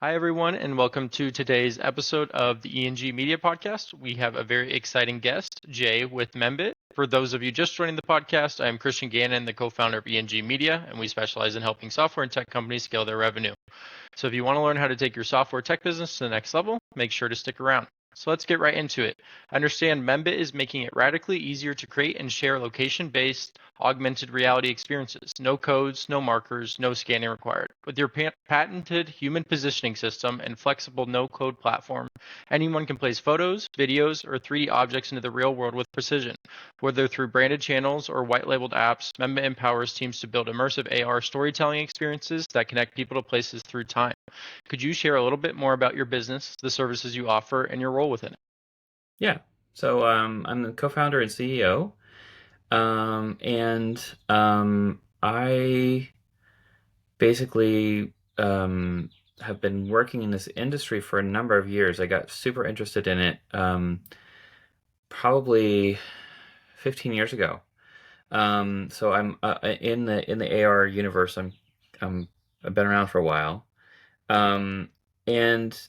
Hi, everyone, and welcome to today's episode of the E.N.G Media Podcast. We have a very exciting guest, Jay with Membit. For those of you just joining the podcast, I am Christian Gannon, the co-founder of E.N.G Media, and we specialize in helping software and tech companies scale their revenue. So if you want to learn how to take your software tech business to the next level, make sure to stick around. So let's get right into it. I understand Membit is making it radically easier to create and share location-based augmented reality experiences. No codes, no markers, no scanning required. With your patented human positioning system and flexible no-code platform, anyone can place photos, videos, or 3D objects into the real world with precision. Whether through branded channels or white-labeled apps, Membit empowers teams to build immersive AR storytelling experiences that connect people to places through time. Could you share a little bit more about your business, the services you offer, and your role within it? Yeah. I'm the co-founder and CEO. And I basically have been working in this industry for a number of years. I got super interested in it probably 15 years ago. So I'm in the AR universe. I've been around for a while. Um, and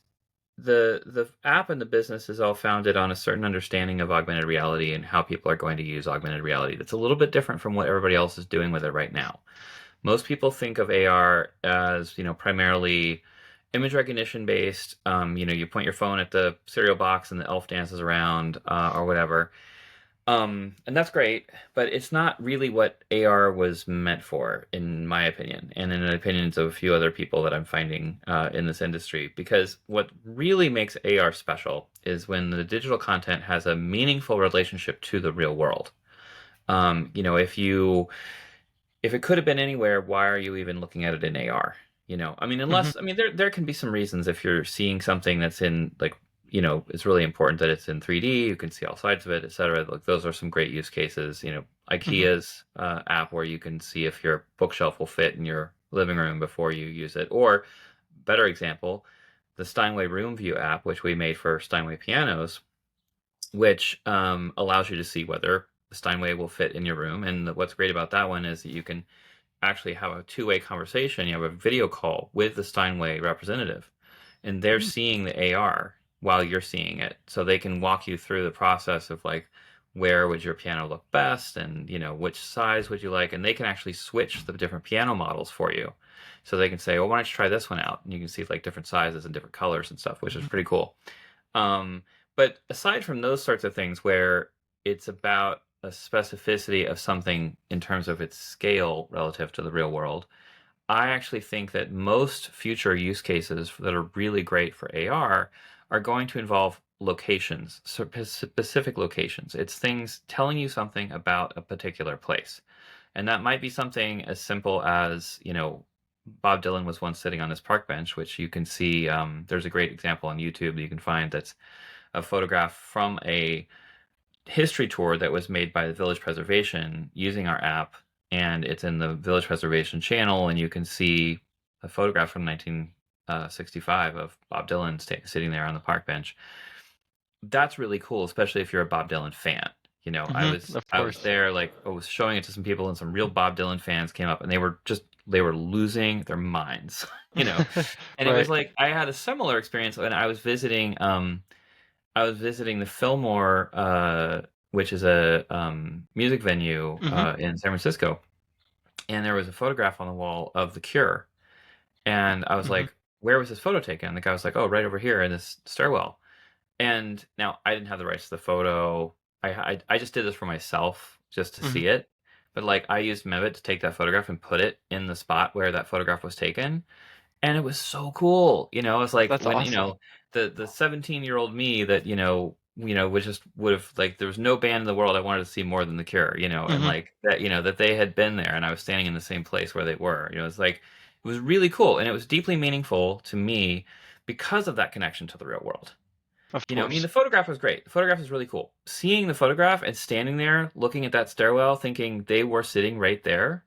the app and the business is all founded on a certain understanding of augmented reality and how people are going to use augmented reality. That's a little bit different from what everybody else is doing with it right now. Most people think of AR as, primarily image recognition based. You point your phone at the cereal box and the elf dances around, or whatever. And that's great, but it's not really what AR was meant for, in my opinion, and in the opinions of a few other people that I'm finding in this industry. Because what really makes AR special is when the digital content has a meaningful relationship to the real world. If it could have been anywhere, why are you even looking at it in AR? Mhm. There can be some reasons if you're seeing something that's in like it's really important that it's in 3D. You can see all sides of it, etc. Like those are some great use cases. Mhm. IKEA's app where you can see if your bookshelf will fit in your living room before you use it. Or better example, the Steinway Room View app, which we made for Steinway pianos, which allows you to see whether the Steinway will fit in your room. And what's great about that one is that you can actually have a two-way conversation. You have a video call with the Steinway representative, and they're Mm. seeing the AR while you're seeing it, so they can walk you through the process of like where would your piano look best, and which size would you like, and they can actually switch the different piano models for you. So they can say, "Oh, why don't you try this one out?" And you can see like different sizes and different colors and stuff, which is Mhm. pretty cool. But aside from those sorts of things where it's about a specificity of something in terms of its scale relative to the real world, I actually think that most future use cases that are really great for AR are going to involve locations, specific locations. It's things telling you something about a particular place. And that might be something as simple as, Bob Dylan was once sitting on this park bench, which you can see. There's a great example on YouTube that you can find that's a photograph from a history tour that was made by the Village Preservation using our app, and it's in the Village Preservation channel, and you can see a photograph from 1965 of Bob Dylan sitting there on the park bench. That's really cool, especially if you're a Bob Dylan fan. I Mhm. was Of I was course. there, like I was showing it to some people, and some real Bob Dylan fans came up, and they were losing their minds, you know. And it was Right. like I had a similar experience when I was visiting the Fillmore, which is a music venue Mhm. in San Francisco, and there was a photograph on the wall of The Cure, and I was Mhm. like, "Where was this photo taken?" And the guy was like, "Oh, right over here in this stairwell." And now I didn't have the rights to the photo. I just did this for myself, just to Mhm. see it. But like I used Membit to take that photograph and put it in the spot where that photograph was taken, and it was so cool. It's like That's when awesome. the 17-year-old me that would have, like, there was no band in the world I wanted to see more than The Cure, and Mhm. like that, that they had been there and I was standing in the same place where they were. It's like it was really cool, and it was deeply meaningful to me because of that connection to the real world. Of I mean, the course. photograph was great. The photograph was really cool. Seeing the photograph and standing there looking at that stairwell, thinking they were sitting right there,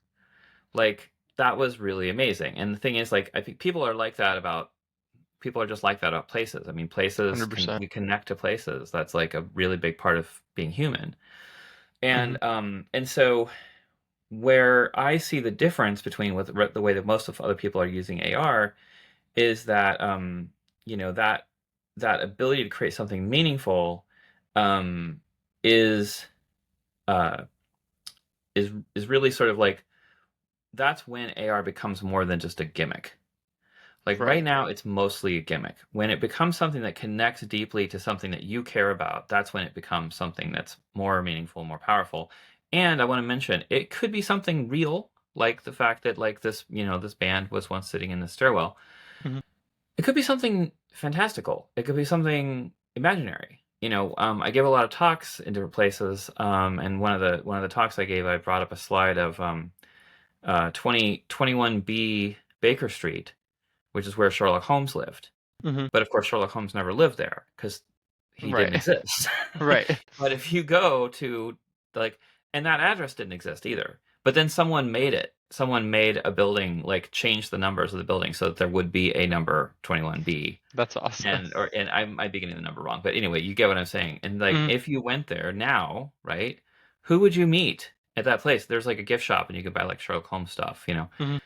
like that was really amazing. And the thing is, like, I think people are just like that about places. I mean, places can 100%. we connect to places. That's like a really big part of being human. Mhm. And so where I see the difference between the way that most of other people are using AR is that that ability to create something meaningful um, is uh, is really sort of like that's when AR becomes more than just a gimmick. Like right Right. now, it's mostly a gimmick. When it becomes something that connects deeply to something that you care about, that's when it becomes something that's more meaningful, more powerful. And I want to mention, it could be something real, like the fact that like this band was once sitting in the stairwell. Hmm. It could be something fantastical. It could be something imaginary. I give a lot of talks in different places, and one of the talks I gave, I brought up a slide of 21B Baker Street, which is where Sherlock Holmes lived. Hmm. But of course, Sherlock Holmes never lived there because he didn't Right. exist. Right. But if you go to like, and that address didn't exist either. But then someone made it. Someone made a building, like changed the numbers of the building so that there would be a number 21B. That's awesome. And I might be getting the number wrong, but anyway, you get what I'm saying. And like, Hmm. if you went there now, right, who would you meet at that place? There's like a gift shop, and you could buy like Sherlock Holmes stuff. Hmm.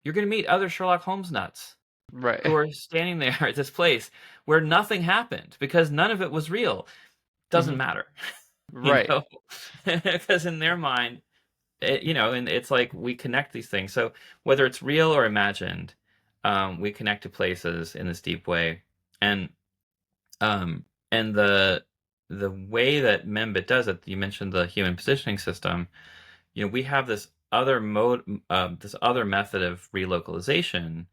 You're gonna meet other Sherlock Holmes nuts who Right. are standing there at this place where nothing happened because none of it was real. Doesn't Hmm. matter, Right. because in their mind, and it's like we connect these things. So whether it's real or imagined, we connect to places in this deep way, and um, and the way that Membit does it. You mentioned the human positioning system. We have this other method of relocalization,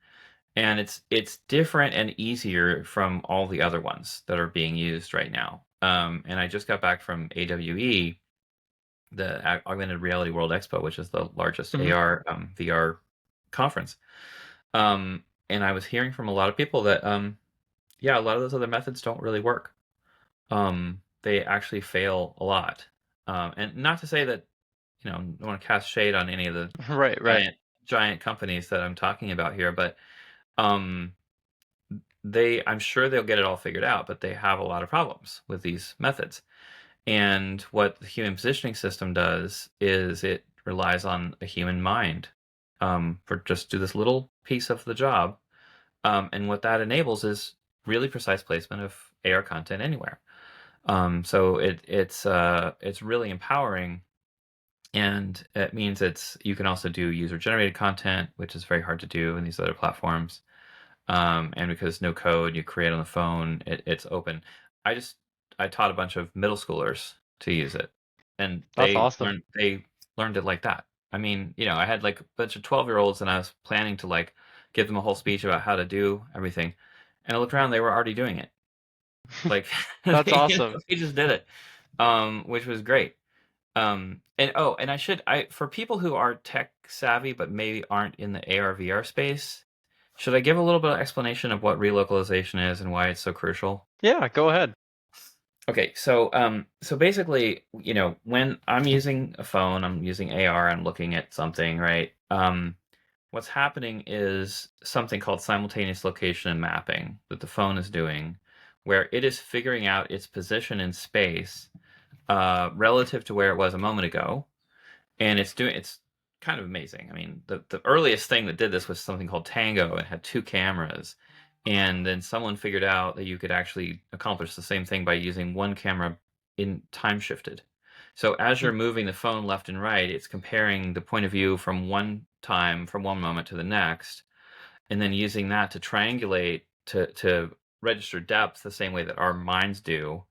and it's different and easier from all the other ones that are being used right now. And I just got back from AWE, the Augmented Reality World Expo, which is the largest Hmm. AR VR conference. And I was hearing from a lot of people that yeah, a lot of those other methods don't really work. They actually fail a lot. And not to say that I don't want to cast shade on any of the Right. Right. giant companies that I'm talking about here, but um, I'm sure they'll get it all figured out, but they have a lot of problems with these methods. And what the human positioning system does is it relies on a human mind for just do this little piece of the job. And what that enables is really precise placement of AR content anywhere. So it's really empowering, and it means you can also do user generated content, which is very hard to do in these other platforms. And because no code you create on the phone, it's open. I just I taught a bunch of middle schoolers to use it, and That's awesome. they learned it like that. I mean, I had like a bunch of 12-year-olds, and I was planning to like give them a whole speech about how to do everything, and I looked around, they were already doing it. Like That's awesome. they just did it, which was great. And for people who are tech savvy but maybe aren't in the AR VR space, should I give a little bit of explanation of what relocalization is and why it's so crucial? Yeah. Go ahead. Okay, so basically, when I'm using a phone, I'm using AR, I'm looking at something, right? What's happening is something called simultaneous location and mapping that the phone is doing, where it is figuring out its position in space relative to where it was a moment ago, and it's kind of amazing. I mean, the earliest thing that did this was something called Tango. It had two cameras, and then someone figured out that you could actually accomplish the same thing by using one camera in time shifted. So as you're moving the phone left and right, it's comparing the point of view from one moment to the next, and then using that to triangulate to register depth the same way that our minds do,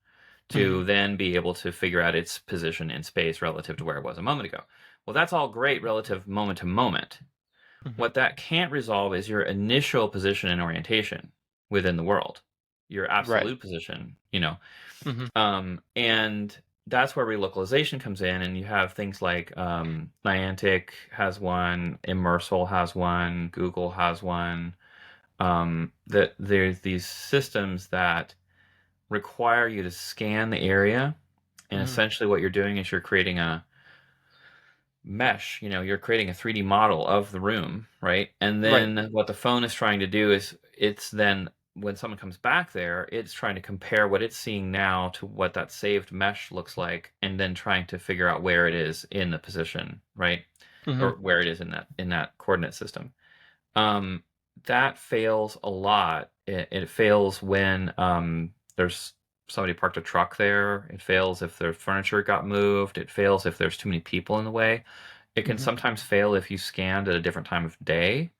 Hmm. to then be able to figure out its position in space relative to where it was a moment ago. Well, that's all great relative moment to moment. Hmm. What that can't resolve is your initial position and orientation within the world, your Right. absolute position, Hmm. and that's where relocalization comes in, and you have things like Niantic has one, Immersal has one, Google has one. That there's these systems that require you to scan the area, and Hmm. essentially what you're doing is you're creating a mesh. You're creating a 3D model of the room, right? And Right. then what the phone is trying to do is it's then when someone comes back there, it's trying to compare what it's seeing now to what that saved mesh looks like, and then trying to figure out where it is in the position, right? Hmm. Or where it is in that coordinate system. Um, that fails a lot. It fails when there's somebody parked a truck there. It fails if their furniture got moved. It fails if there's too many people in the way. It can Hmm. sometimes fail if you scanned at a different time of day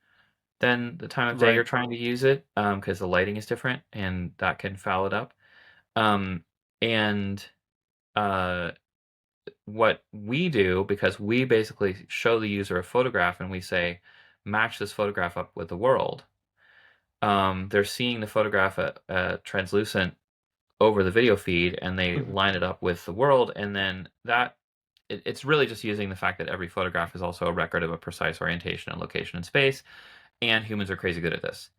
than the time of day you're Right. trying to use it, because the lighting is different, and that can foul it up. Um, and uh, what we do, because we basically show the user a photograph and we say, match this photograph up with the world. They're seeing the photograph translucent over the video feed, and they Hmm. line it up with the world, and then it's really just using the fact that every photograph is also a record of a precise orientation and location in space, and humans are crazy good at this.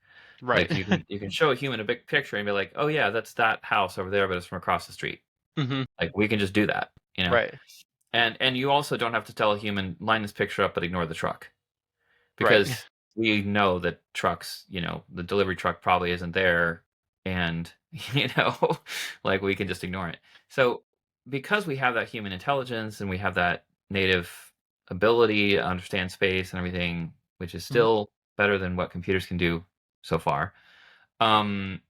Right. Like you can show a human a big picture and be like, oh yeah, that's that house over there, but it's from across the street. Hmm. Like we can just do that, Right. and you also don't have to tell a human line this picture up but ignore the truck, Right. because we know that trucks, the delivery truck probably isn't there, and like we can just ignore it. So because we have that human intelligence and we have that native ability to understand space and everything, which is Mhm. still better than what computers can do so far, um,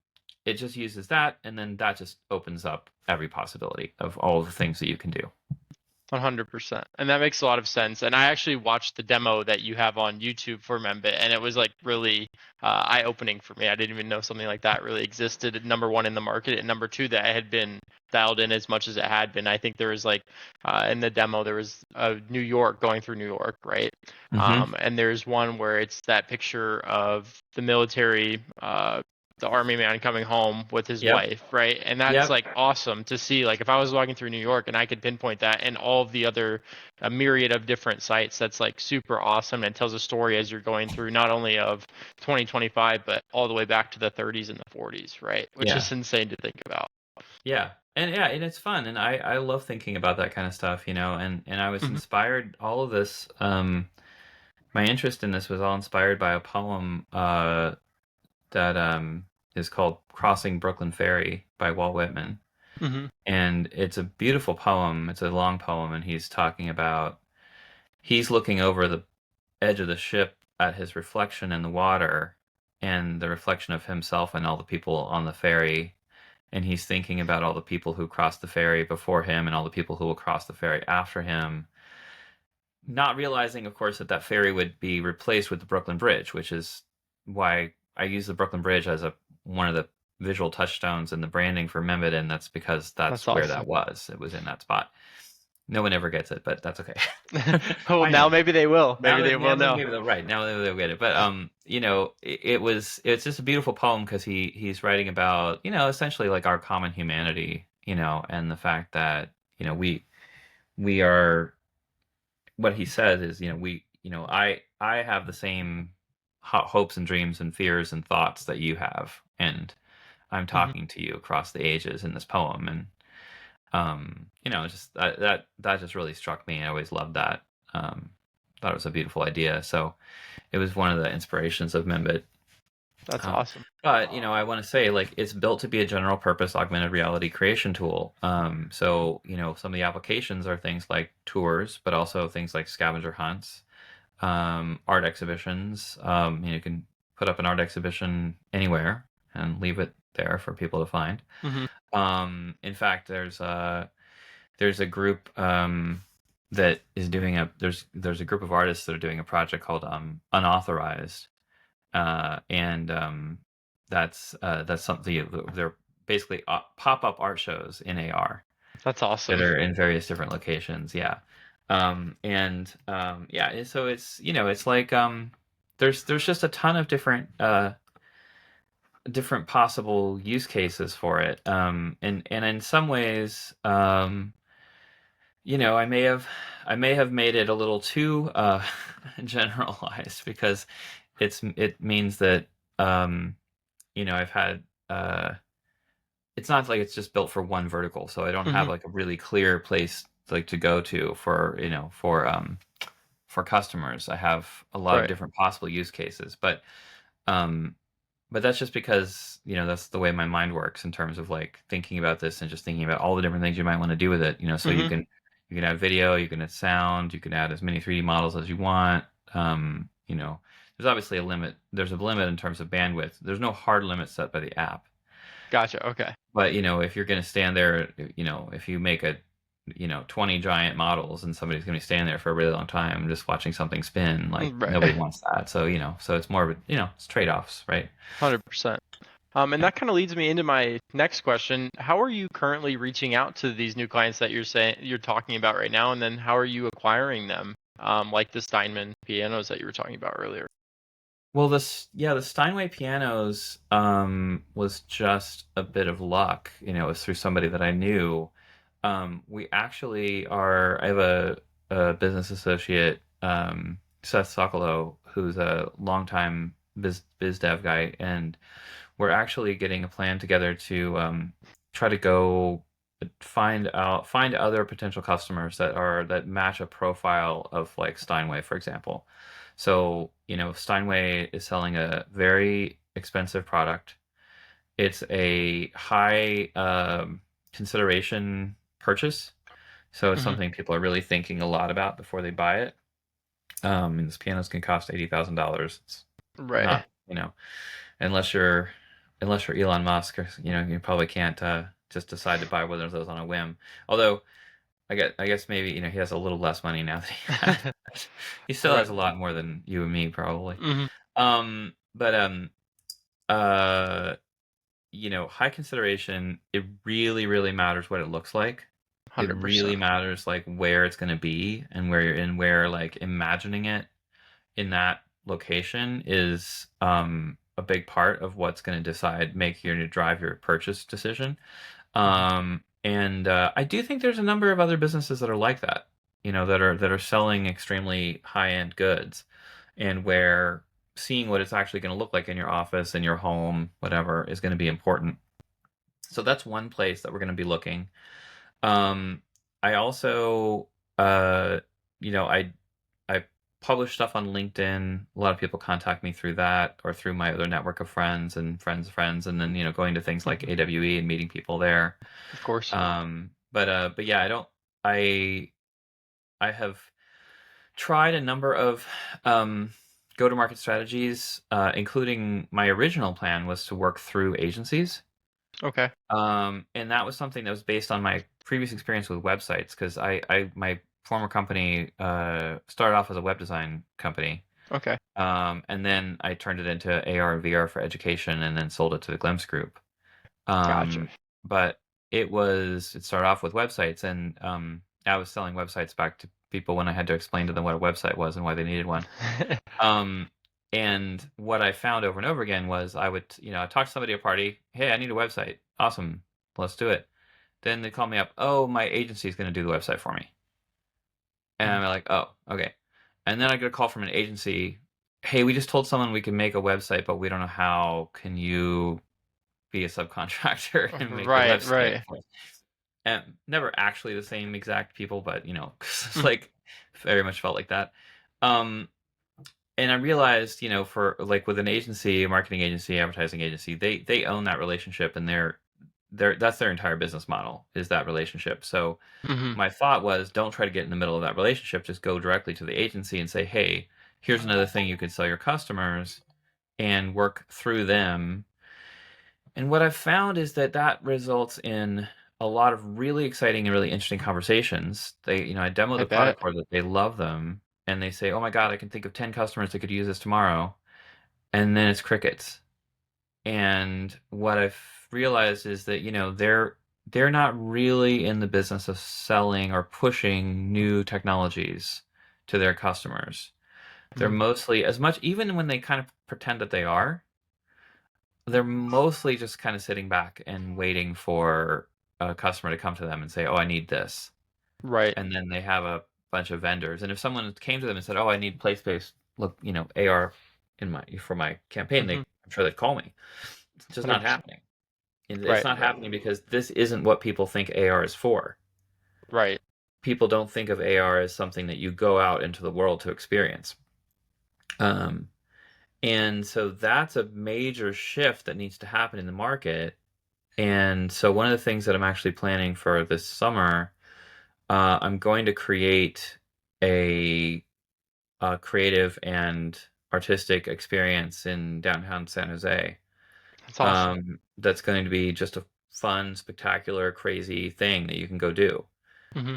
it just uses that, and then that just opens up every possibility of all the things that you can do. 100%. And that makes a lot of sense. And I actually watched the demo that you have on YouTube for Membit, and it was like really eye-opening for me. I didn't even know something like that really existed. Number one in the market, and number two that I had been dialed in as much as it had been. I think there was like in the demo there was New York going through New York, right? Hmm. And there's one where it's that picture of the military. The army man coming home with his Yep. wife, right? And that's Yep. like awesome to see. Like if I was walking through New York and I could pinpoint that and all of the other a myriad of different sites, that's like super awesome and tells a story as you're going through not only of 2025 but all the way back to the 30s and the 40s, right? Which Yeah. is insane to think about. And it's fun, and I love thinking about that kind of stuff, and I was Hmm. inspired. All of this, my interest in this was all inspired by a poem that is called "Crossing Brooklyn Ferry" by Walt Whitman, Hmm. and it's a beautiful poem. It's a long poem, and he's looking over the edge of the ship at his reflection in the water, and the reflection of himself and all the people on the ferry, and he's thinking about all the people who crossed the ferry before him and all the people who will cross the ferry after him, not realizing, of course, that that ferry would be replaced with the Brooklyn Bridge, which is why I use the Brooklyn Bridge as a one of the visual touchstones in the branding for Membit, and that's because That's that's where awesome. that was. It was in that spot. No one ever gets it, but that's okay. Oh, I now know. maybe they will. Now Maybe that they now will that know. maybe they're right. Now that they'll get it. But it's just a beautiful poem because he's writing about, essentially like our common humanity, and the fact that, we are, what he says is, I have the same hopes and dreams and fears and thoughts that you have, and I'm Hmm. talking to you across the ages in this poem. And just that just really struck me. I always loved that. Thought it was a beautiful idea. So it was one of the inspirations of Membit. That's Um, awesome. but I want to say, like, it's built to be a general purpose augmented reality creation tool. So some of the applications are things like tours, but also things like scavenger hunts, art exhibitions. You can put up an art exhibition anywhere and leave it there for people to find. Hmm. In fact, there's a group that is doing there's a group of artists that are doing a project called Unauthorized, and that's something. They're basically pop-up art shows in AR That's that awesome. are in various different locations. Yeah, yeah. So it's like there's just a ton of different possible use cases for it. And in some ways, I may have made it a little too generalized, because it means that I've had it's not like it's just built for one vertical, so I don't have Hmm. like a really clear place like to go to for customers. I have a lot of Right. different possible use cases, um but that's just because that's the way my mind works in terms of like thinking about this and just thinking about all the different things you might want to do with it. So you Hmm. can add video, you can add sound, you can add as many 3D models as you want. there's obviously a limit. There's a limit in terms of bandwidth. There's no hard limit set by the app. Gotcha. Okay. But if you're going to stand there, if you make 20 giant models and somebody's going to be standing there for a really long time just watching something spin, like nobody Right. wants that. So, so it's more of a, it's trade-offs, right? 100%. And Yeah. that kind of leads me into my next question. How are you currently reaching out to these new clients that you're talking about right now, and then how are you acquiring them? Like the Steinman pianos that you were talking about earlier. Well, the Steinway pianos was just a bit of luck. It was through somebody that I knew. We actually are. I have a business associate, Seth Sokolow, who's a longtime biz dev guy, and we're actually getting a plan together to try to go find other potential customers that match a profile of like Steinway, for example. So, Steinway is selling a very expensive product. It's a high consideration purchase. So it's Hmm. something people are really thinking a lot about before they buy it. And this pianos can cost $80,000. It's Right. not, unless you're Elon Musk, or you probably can't just decide to buy one of those on a whim. Although I guess maybe he has a little less money now that he had. He still Right. has a lot more than you and me probably. Hmm. But uh, high consideration. It really, really matters what it looks like. It really 100%. matters like where it's going to be and where like imagining it in that location is a big part of what's going to make you drive your purchase decision. Hmm. And I do think there's a number of other businesses that are like that, that are selling extremely high-end goods, and where seeing what it's actually going to look like in your office, in your home, whatever, is going to be important. So that's one place that we're going to be looking. I also, uh, I publish stuff on LinkedIn. A lot of people contact me through that or through my other network of friends and friends of friends, and then going to things like Hmm. AWE and meeting people there. Of course. But yeah, I I have tried a number of um, go-to-market strategies, including my original plan was to work through agencies. Okay. And that was something that was based on my previous experience with websites, because my former company started off as a web design company. Okay. And then I turned it into AR and VR for education, and then sold it to the Glimpse Group. Gotcha. Um, but it started off with websites, and I was selling websites back to people when I had to explain to them what a website was and why they needed one. Um, and what I found over and over again was I would, talk to somebody at a party, hey, I need a website. Awesome, let's do it. Then they call me up, oh, my agency is going to do the website for me. And Mhm. I'm like, oh, okay. And then I get a call from an agency, hey, we just told someone we can make a website, but we don't know how. Can you be a subcontractor and make the Right. website Right. for us? And never actually the same exact people, but it's Mhm. like very much felt like that. Um, and I realized, for like with an agency, a marketing agency, advertising agency, they own that relationship, and that's their entire business model, is that relationship. So Mhm. my thought was, don't try to get in the middle of that relationship. Just go directly to the agency and say, hey, here's another thing you could sell your customers, and work through them. And what I've found is that results in a lot of really exciting and really interesting conversations. I demo I the bet. product for them, they love them, and they say, "Oh my God, I can think of 10 customers that could use this tomorrow." And then it's crickets. And what I've realized is that, they're not really in the business of selling or pushing new technologies to their customers. They're Mhm. mostly, as much, even when they kind of pretend that they are, they're mostly just kind of sitting back and waiting for a customer to come to them and say, "Oh, I need this," Right. and then they have a bunch of vendors. And if someone came to them and said, "Oh, I need place-based look, AR for my campaign," Mhm. I'm sure they'd call me. It's just not 100%. happening. And it's Right. not happening because this isn't what people think AR is for. Right. People don't think of AR as something that you go out into the world to experience. Um, and so that's a major shift that needs to happen in the market. And so one of the things that I'm actually planning for this summer, I'm going to create a creative and artistic experience in downtown San Jose. That's awesome. That's going to be just a fun, spectacular, crazy thing that you can go do, Hmm.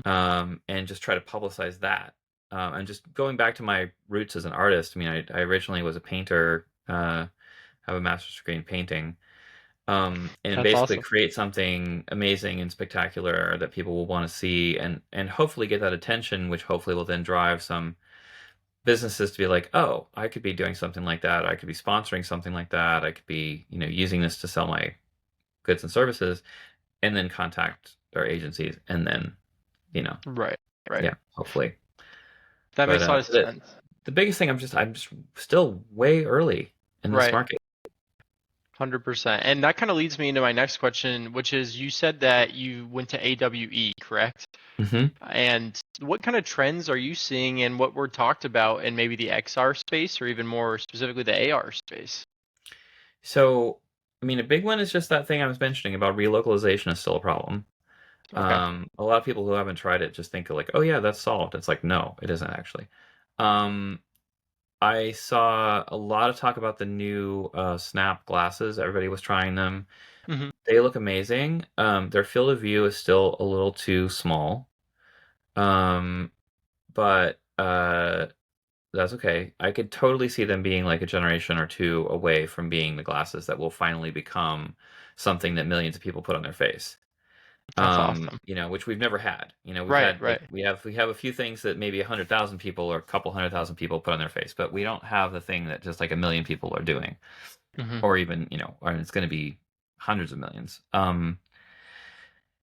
and just try to publicize that. And just going back to my roots as an artist, I mean, I originally was a painter, have a master's degree in painting, and That's basically awesome. create something amazing and spectacular that people will want to see, and hopefully get that attention, which hopefully will then drive some businesses to be like, oh, I could be doing something like that. I could be sponsoring something like that. I could be, using this to sell my goods and services, and then contact our agencies, and then, you know, Right. Right. yeah, hopefully. That But makes a lot of sense. the biggest thing, I'm just still way early in this Right. market. 100%. And that kind of leads me into my next question, which is you said that you went to AWE, correct? Hmm. And what kind of trends are you seeing in what were talked about in maybe the XR space or even more specifically the AR space? So, I mean, a big one is just that thing I was mentioning about relocalization is still a problem. Okay. A lot of people who haven't tried it just think like, oh yeah, that's solved. It's like, no, it isn't actually. Um, I saw a lot of talk about the new Snap glasses. Everybody was trying them. Hmm. They look amazing. Their field of view is still a little too small. Um, but that's okay. I could totally see them being like a generation or two away from being the glasses that will finally become something that millions of people put on their face. That's awesome. Which we've never had. We've Right, had like right. we have a few things that maybe 100,000 people or a couple 100,000 people put on their face, but we don't have the thing that just like a million people are doing, Hmm. or even or it's going to be hundreds of millions.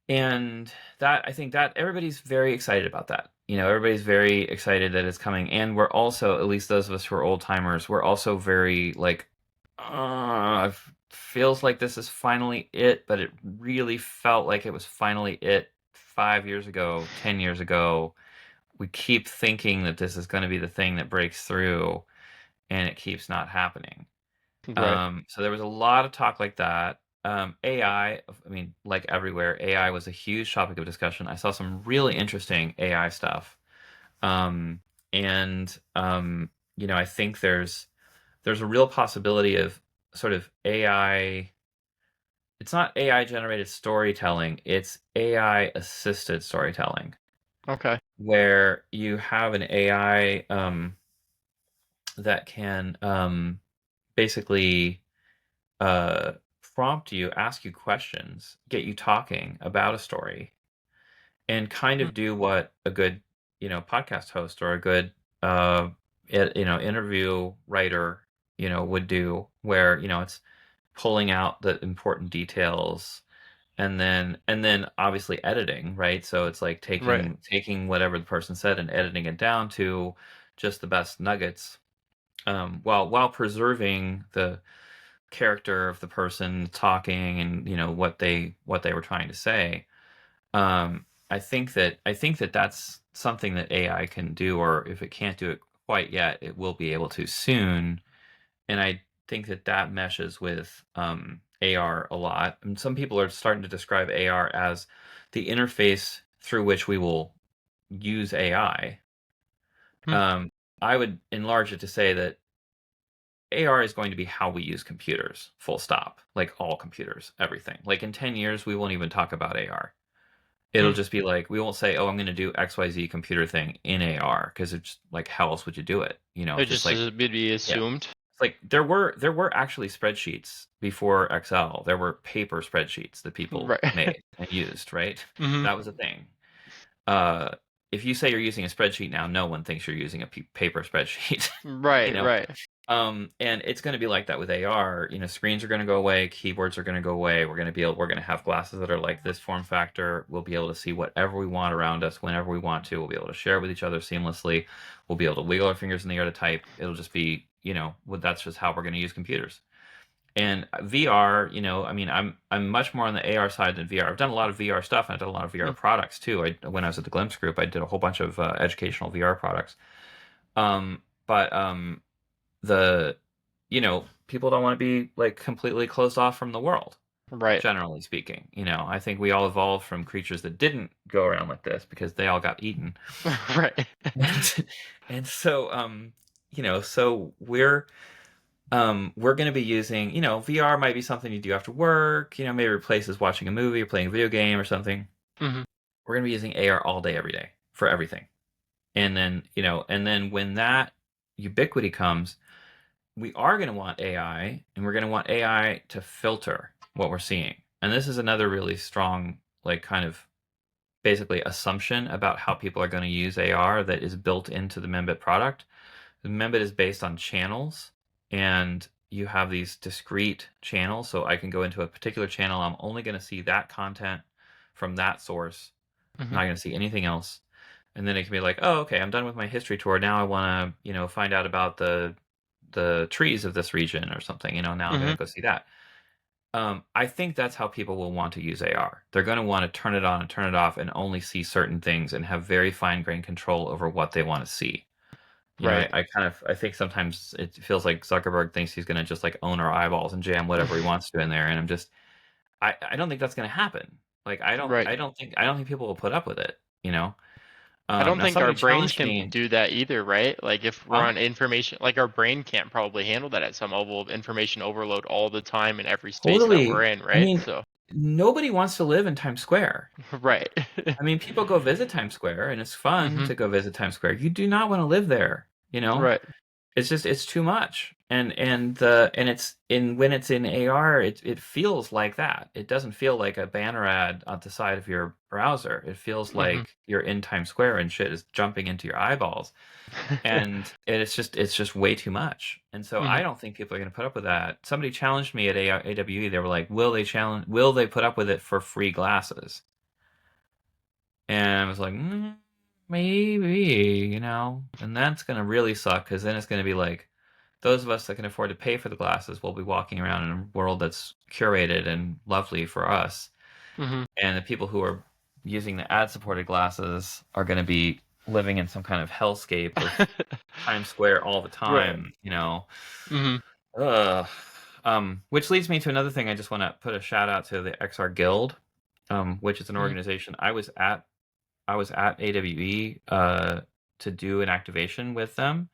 And that, I think that everybody's very excited about that. Everybody's very excited that it's coming, and we're also, at least those of us who are old timers, we're also very like, it feels like this is finally it, but it really felt like it was finally it 5 years ago, 10 years ago. We keep thinking that this is going to be the thing that breaks through, and it keeps not happening. Right. So there was a lot of talk like that. I mean, like everywhere, AI was a huge topic of discussion. I saw some really interesting AI stuff. Um, and I think there's a real possibility of sort of AI. It's not AI generated storytelling, it's AI assisted storytelling, Okay. where you have an AI that can basically uh, prompt you, ask you questions, get you talking about a story, and kind Hmm. of do what a good, podcast host or a good, interview writer, would do, where it's pulling out the important details, and then obviously editing, right? So it's like Right. taking whatever the person said and editing it down to just the best nuggets, while preserving the character of the person talking, and what they were trying to say. I think that that's something that AI can do, or if it can't do it quite yet, it will be able to soon. And I think that that meshes with AR a lot. And some people are starting to describe AR as the interface through which we will use AI. Hmm. Um, I would enlarge it to say that AR is going to be how we use computers, full stop. Like all computers, everything. Like in 10 years, we won't even talk about AR. It'll Hmm. just be like, we won't say, oh, I'm going to do XYZ computer thing in AR, because it's like, how else would you do it? It Just just like, would be yeah. assumed. It's like there were actually spreadsheets before Excel. There were paper spreadsheets that people Right. made and used, right? Hmm. That was a thing. Uh, if you say you're using a spreadsheet now, no one thinks you're using a paper spreadsheet. you Right, know, right. and it's going to be like that with AR. Screens are going to go away, keyboards are going to go away. We're going to have glasses that are like this form factor. We'll be able to see whatever we want around us whenever we want to. We'll be able to share with each other seamlessly. We'll be able to wiggle our fingers in the air to type. It'll just be, that's just how we're going to use computers. And VR, I mean, I'm much more on the AR side than VR. I've done a lot of VR stuff, and I've done a lot of VR Hmm. products too. When I was at the Glimpse Group, I did a whole bunch of educational VR products. But the people don't want to be like completely closed off from the world, Right. generally speaking. I think we all evolved from creatures that didn't go around like this because they all got eaten. Right. and, and so so we're going to be using, VR might be something you do after work, maybe replaces watching a movie or playing a video game or something. Hmm. We're going to be using AR all day, every day for everything. And then when that ubiquity comes, we are going to want AI, and we're going to want AI to filter what we're seeing. And this is another really strong, like, kind of basically assumption about how people are going to use AR that is built into the Membit product. The Membit is based on channels, and you have these discrete channels. So I can go into a particular channel. I'm only going to see that content from that source. I'm Hmm. not going to see anything else. And then it can be like, oh, okay, I'm done with my history tour. Now I want to, find out about the trees of this region or something. Now I'm going Hmm. to go see that. I think that's how people will want to use AR. They're going to want to turn it on and turn it off and only see certain things and have very fine-grained control over what they want to see. Right. I think sometimes it feels like Zuckerberg thinks he's going to just like own our eyeballs and jam whatever he wants to in there, and I don't think that's going to happen. Like Right. I don't think people will put up with it. I don't Now think our somebody brains challenged can me, do that either, right? Like if we're huh? on information, like our brain can't probably handle that at some level of information overload all the time in every space that we're Totally. in, I right? mean, So, nobody wants to live in Times Square. right. I mean, people go visit Times Square, and it's fun Hmm. to go visit Times Square. You do not want to live there, you know? Right. It's too much. And it's in when it's in AR, it feels like that. It doesn't feel like a banner ad on the side of your browser. It feels Hmm. like you're in Times Square and shit is jumping into your eyeballs. And it's just way too much. And so Hmm. I don't think people are going to put up with that. Somebody challenged me at AWE. They were like, will they put up with it for free glasses? And I was like, maybe, and that's going to really suck, because then it's going to be like those of us that can afford to pay for the glasses will be walking around in a world that's curated and lovely for us. Hmm. And the people who are using the ad-supported glasses are going to be living in some kind of hellscape with Times Square all the Right. time. Hmm. Ugh. Which leads me to another thing. I just want to put a shout out to the XR Guild, which is an Hmm. organization I was at AWE to do an activation with them.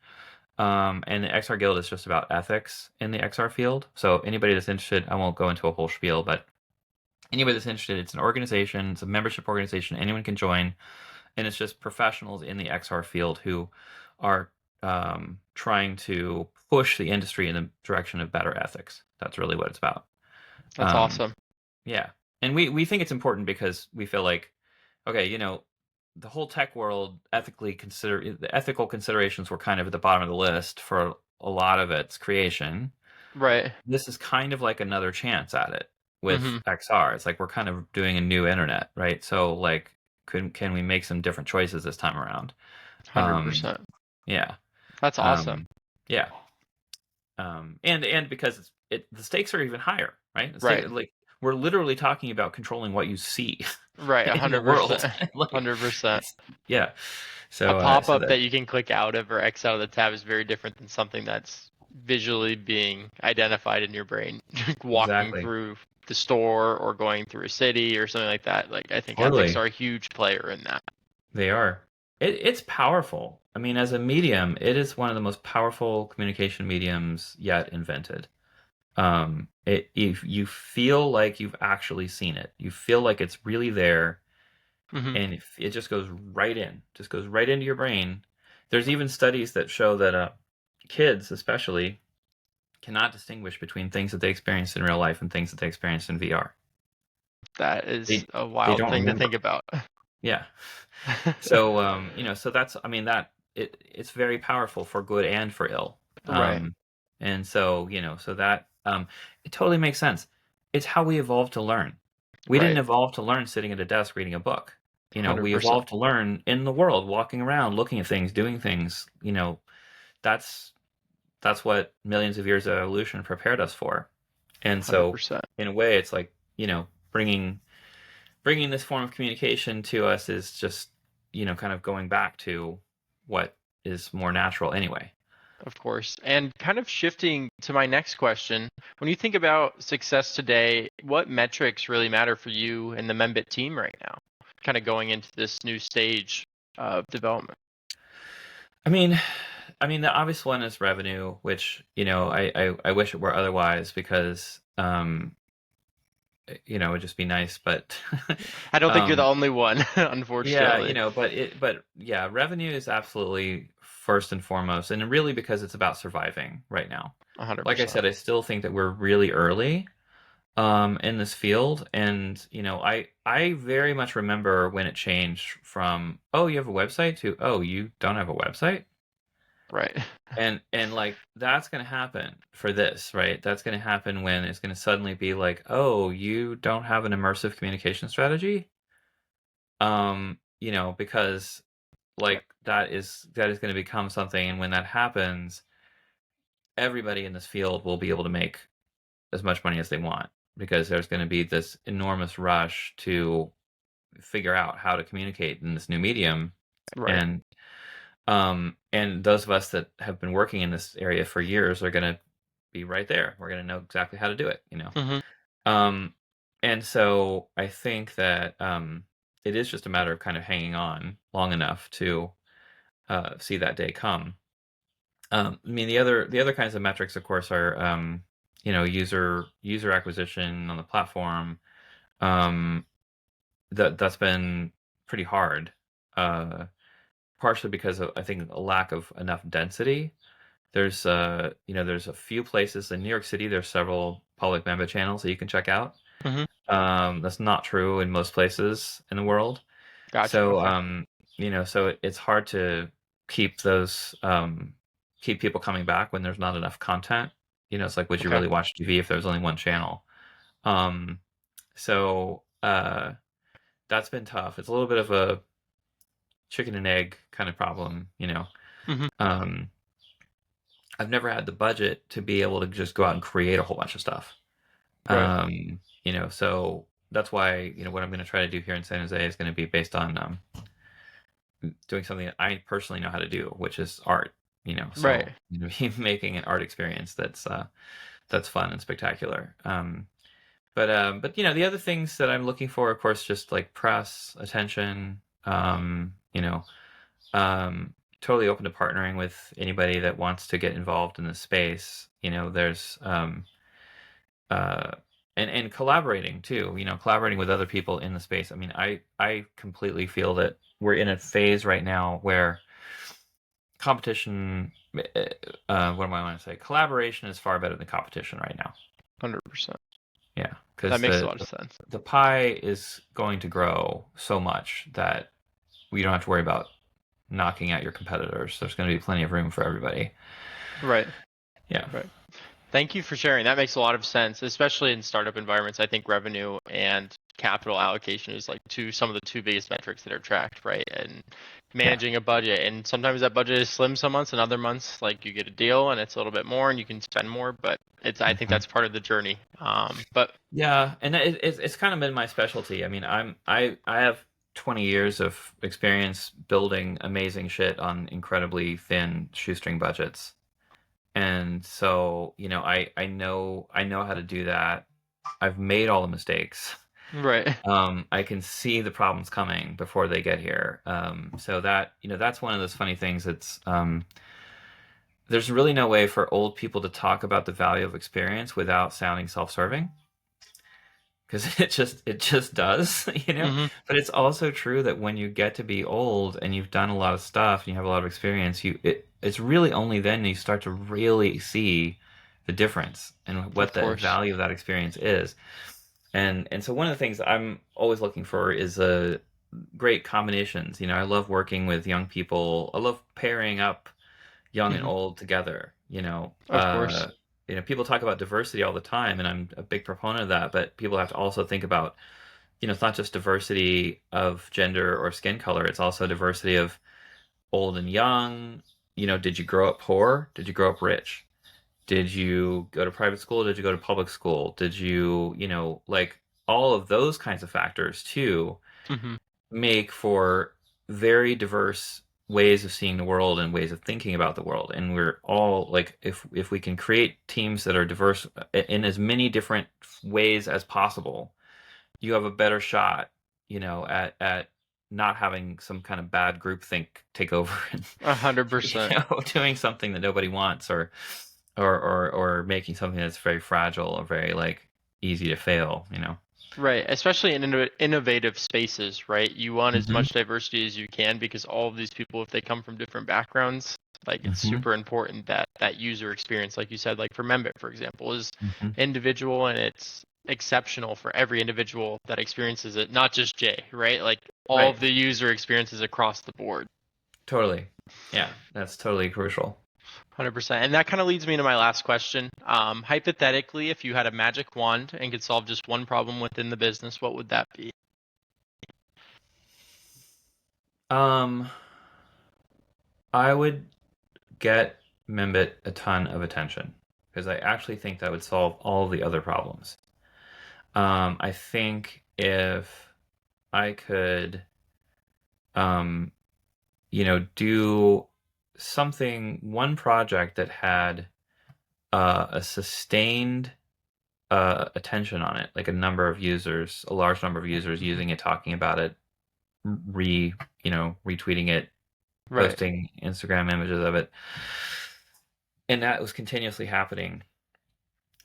And the XR Guild is just about ethics in the XR field. So anybody that's interested, I won't go into a whole spiel, but anybody that's interested, it's an organization, it's a membership organization, anyone can join, and it's just professionals in the XR field who are trying to push the industry in the direction of better ethics. That's really what it's about. That's Um, awesome. yeah, and we think it's important because we feel like, okay, the whole tech world the ethical considerations were kind of at the bottom of the list for a lot of its creation. Right. This is kind of like another chance at it with Hmm. XR. It's like we're kind of doing a new internet, right? So like, can we make some different choices this time around? Um, 100%. yeah, That's awesome. yeah, and because the stakes are even higher, right? Right. Like, we're literally talking about controlling what you see Right. in the world. 100%. Like, 100%. it's yeah. A So pop-up that that you can click out of or X out of the tab is very different than something that's visually being identified in your brain, walking exactly, through the store or going through a city or something like that. Like I think ethics totally, are a huge player in that. they are. It's powerful. I mean, as a medium, it is one of the most powerful communication mediums yet invented. If you feel like you've actually seen it, you feel like it's really there, Hmm. and if it just goes right into your brain. There's even studies that show that kids, especially, cannot distinguish between things that they experience in real life and things that they experience in VR. That is They a they wild don't thing to remember. think about. Yeah. So so that's, I mean, it's very powerful for good and for ill. Right. And so, so that it totally makes sense. It's how we evolved to learn. We didn't Right. evolve to learn sitting at a desk reading a book. We 100%. evolved to learn in the world, walking around, looking at things, doing things. That's that's what millions of years of evolution prepared us for. And so, 100%. in a way, it's like, bringing this form of communication to us is just, kind of going back to what is more natural anyway. Of course. And kind of shifting to my next question, when you think about success today, what metrics really matter for you and the Membit team right now? Kind of going into this new stage of development. I mean, I mean, the obvious one is revenue, which, I wish it were otherwise because, it would just be nice, but I don't think you're the um, only one, yeah, unfortunately. but yeah, revenue is absolutely first and foremost, and really because it's about surviving right now. Like I 100%. said, I still think that we're really early in this field, and I very much remember when it changed from, oh, you have a website, to, oh, you don't have a website. Right. And like that's going to happen for this, right? That's going to happen when it's going to suddenly be like, oh, you don't have an immersive communication strategy. Because like that is going to become something, and when that happens, everybody in this field will be able to make as much money as they want, because there's going to be this enormous rush to figure out how to communicate in this new medium. Right. And those of us that have been working in this area for years are going to be right there. We're going to know exactly how to do it. Hmm. Um, and so I think that it is just a matter of kind of hanging on long enough to see that day come. I mean, the other kinds of metrics, of course, are user acquisition on the platform. Um, that's been pretty hard, uh, partially because of, I think, a lack of enough density. There's a few places in New York City. There's several public Membit channels that you can check out. Hmm. That's not true in most places in the world. Gotcha. So, Okay. it's hard to keep those, keep people coming back when there's not enough content. It's like, would you Okay. really watch TV if there's only one channel? Um, so that's been tough. It's a little bit of a chicken and egg kind of problem. Hmm. Um, I've never had the budget to be able to just go out and create a whole bunch of stuff. Right. So that's why, what I'm going to try to do here in San Jose is going to be based on doing something that I personally know how to do, which is art. Right. So making an art experience that's fun and spectacular. But the other things that I'm looking for, of course, just like press attention. Totally open to partnering with anybody that wants to get involved in the space. There's uh, and collaborating too. Collaborating with other people in the space. I mean, I completely feel that we're in a phase right now where competition. What do I want to say? Collaboration is far better than competition right now. 100%. Yeah, That because makes a the lot of sense. the pie is going to grow so much that we don't have to worry about knocking out your competitors. There's going to be plenty of room for everybody. Right. Yeah. Right. Thank you for sharing. That makes a lot of sense, especially in startup environments. I think revenue and capital allocation is like some of the two biggest metrics that are tracked, right? And Yeah. managing a budget. And sometimes that budget is slim some months, and other months like you get a deal and it's a little bit more and you can spend more, but I think Mhm. that's part of the journey. But Yeah, and it's kind of been my specialty. I mean, I have 20 years of experience building amazing shit on incredibly thin shoestring budgets. And so, I know how to do that. I've made all the mistakes. right. I can see the problems coming before they get here. So that's one of those funny things. There's really no way for old people to talk about the value of experience without sounding self-serving, because it just does. Hmm. But it's also true that when you get to be old and you've done a lot of stuff and you have a lot of experience, it's really only then you start to really see the difference and Of what the course. value of that experience is. And so one of the things I'm always looking for is great combinations. I love working with young people. I love pairing up young and Hmm. old together. Of course. People talk about diversity all the time, and I'm a big proponent of that. But people have to also think about, it's not just diversity of gender or skin color. It's also diversity of old and young. Did you grow up poor? Did you grow up rich? Did you go to private school? Did you go to public school? Did you, like all of those kinds of factors too Hmm. make for very diverse ways of seeing the world and ways of thinking about the world. And we're all like, if we can create teams that are diverse in as many different ways as possible, you have a better shot, at not having some kind of bad groupthink take over and 100%. doing something that nobody wants, or making something that's very fragile or very like easy to fail. Right, especially in innovative spaces, right? You want as Hmm. much diversity as you can because all of these people, if they come from different backgrounds, like it's Hmm. super important that that user experience, like you said, like for Membit, for example, is Hmm. individual and it's exceptional for every individual that experiences it, not just Jay, right? Like all Right. of the user experiences across the board. Totally. Yeah, that's totally crucial. 100%. And that kind of leads me to my last question. Hypothetically, if you had a magic wand and could solve just one problem within the business, what would that be? Um, I would get Membit a ton of attention because I actually think that would solve all the other problems. I think if I could, um, do one project that had a sustained attention on it, like a number of users, a large number of users using it, talking about it, retweeting it, Right. posting Instagram images of it, and that was continuously happening.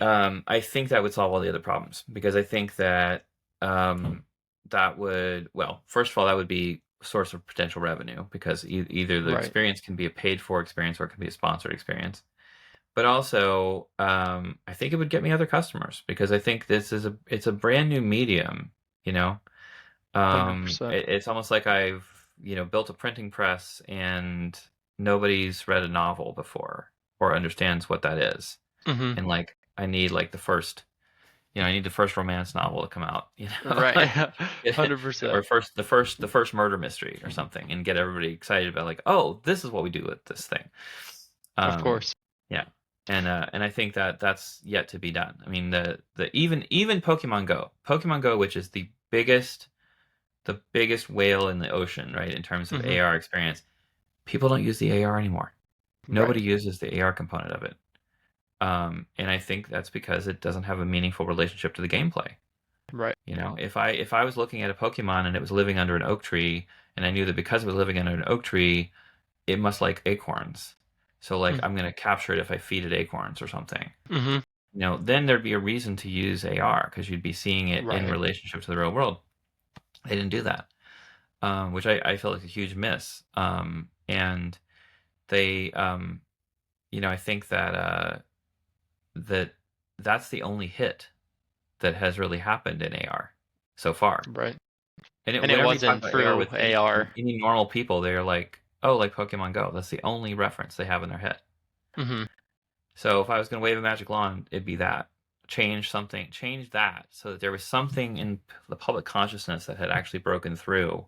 I think that would solve all the other problems because I think that that would, well, first of all, that would be a source of potential revenue because either the Right. experience can be a paid for experience or it can be a sponsored experience. But also, I think it would get me other customers because I think it's a brand new medium, you know. 100%. It's almost like I've, built a printing press and nobody's read a novel before or understands what that is. Hmm. And like I need the first romance novel to come out, Right. or 100%. the first murder mystery or something, and get everybody excited about like, oh, this is what we do with this thing. Of Um, course. yeah, and I think that that's yet to be done. I mean, the even Pokemon Go, which is the biggest whale in the ocean, right, in terms of Hmm. AR experience, people don't use the AR anymore. Right. Nobody uses the AR component of it. And I think that's because it doesn't have a meaningful relationship to the gameplay. Right. If I was looking at a Pokemon and it was living under an oak tree, and I knew that because it was living under an oak tree, it must like acorns. So like I'm gonna capture it if I feed it acorns or something. Mm-hmm. Then there'd be a reason to use AR because you'd be seeing it in Right. relationship to the real world. They didn't do that, which I feel like a huge miss. And they, I think that that's the only hit that has really happened in AR so far. Right. And And it whenever you talk wasn't about AR through with AR. any normal people, they're like, "Oh, like Pokemon Go." That's the only reference they have in their head. Hmm. So if I was going to wave a magic wand, it'd be that. Change that so that there was something in the public consciousness that had actually broken through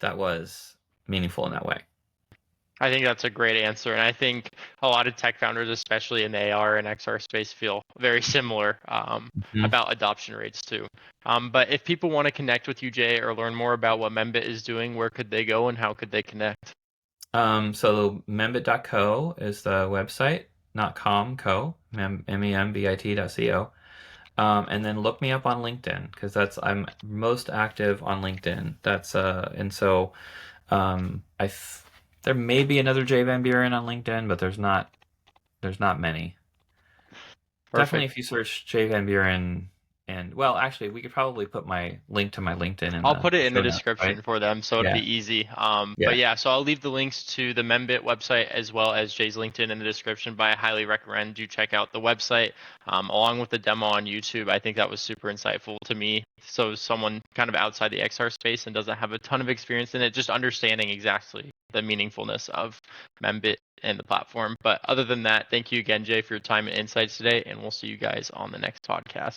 that was meaningful in that way. I think that's a great answer. And I think a lot of tech founders, especially in the AR and XR space, feel very similar Mhm. about adoption rates too. But if people want to connect with you, Jay, or learn more about what Membit is doing, where could they go and how could they connect? So membit.co is the website, not com, co, membit.co. And then look me up on LinkedIn because I'm most active on LinkedIn. And so I there may be another Jay Van Buren on LinkedIn, but there's not many. Definitely, Perfect. if you search Jay Van Buren, and well, actually, we could probably put my link to my LinkedIn in I'll the put it in the show notes, right? description for them, so it'll Yeah, be easy. But yeah. yeah, so I'll leave the links to the Membit website as well as Jay's LinkedIn in the description. But I highly recommend you check out the website along with the demo on YouTube. I think that was super insightful to me. So someone kind of outside the XR space and doesn't have a ton of experience in it, just understanding exactly the meaningfulness of Membit and the platform. But other than that, thank you again, Jay, for your time and insights today, and we'll see you guys on the next podcast.